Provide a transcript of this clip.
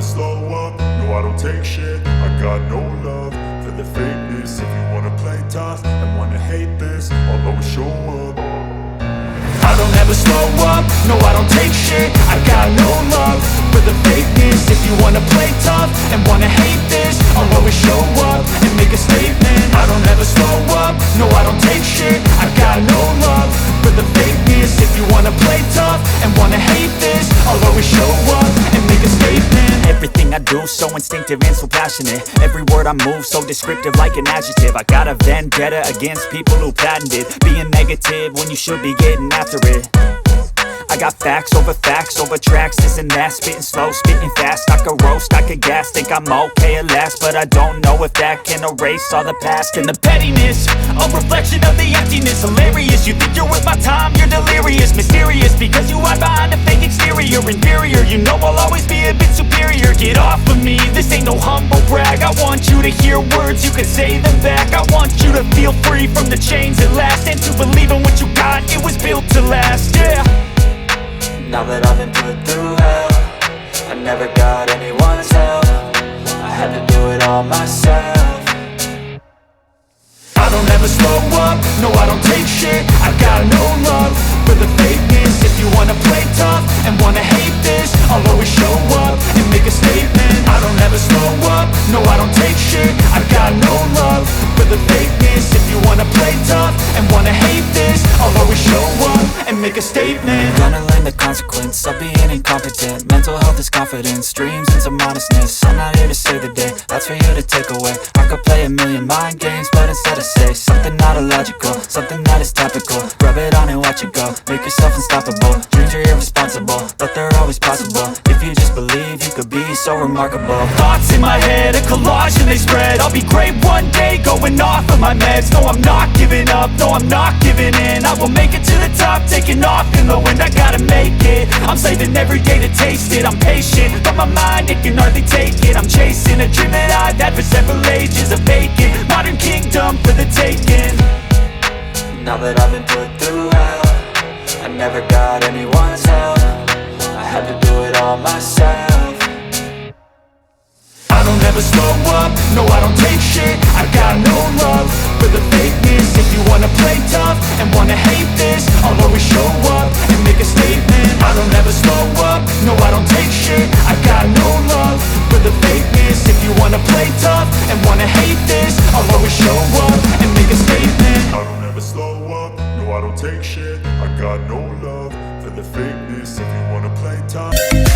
slow up, no I don't take shit. I got no love for the fakeness. If you wanna play tough and wanna hate this, I'll always show up. I don't ever slow up, no I don't take shit. I got no love for the fakeness. If you wanna play tough and wanna hate this, I'll always show up and make a statement. I don't ever slow up, no I don't take shit. I got no love for the fakeness. If you wanna play tough and wanna hate this, I'll always show up and make a statement. Everything I do so instinctive and so passionate. Every word I move so descriptive like an adjective. I got a vendetta against people who patented being negative when you should be getting after it. I got facts over tracks, this and that. Spitting slow, spitting fast, I could roast, I could gas. Think I'm okay at last, but I don't know if that can erase all the past. And the pettiness, a reflection of the emptiness. Hilarious, you think you're worth my time, you're delirious. Mysterious, because you hide behind a fake exterior. Inferior, you know I'll always be a bit superior. Get off of me, this ain't no humble brag. I want you to hear words, you can say them back. I want you to feel free from the chains at last, and to believe in what you got, it was built to last, yeah. Now that I've been put through hell, I never got anyone's help. I had to do it all myself. I don't ever slow up, no I don't take shit. I got no love for the fakeness. If you wanna play tough and wanna hate this, I'll always show up and make a statement. I don't ever slow up, no I don't take shit. I got no love for the fakeness. If you wanna play tough and wanna hate this, I'll always show up and make a statement. Gonna learn the consequence of being incompetent. Mental health is confidence, dreams and some honestness. I'm not here to save the day, that's for you to take away. I could play a million mind games, but instead I say something not illogical, something that is topical. Rub it on and watch it go, make yourself unstoppable. Dreams are irresponsible, but they're always possible. If you just believe, you could be so remarkable. Thoughts in my head, a collage and they spread. I'll be great one day, going off of my meds. No, I'm not giving up, no, I'm not giving in. I will make it to the top, taking off in the wind. I gotta make it, I'm saving every day to taste it. I'm patient, but my mind, it can hardly take it. I'm chasing a dream that I've had for several ages. A vacant, modern kingdom for the taking. Now that I've been put through hell, I never got anyone's help. I had to do it all myself. I don't ever slow up, no I don't take shit. I got no love for the fakeness. If you wanna play tough and wanna hate this, I'll always show up and make a statement. I don't ever slow up, no I don't take shit.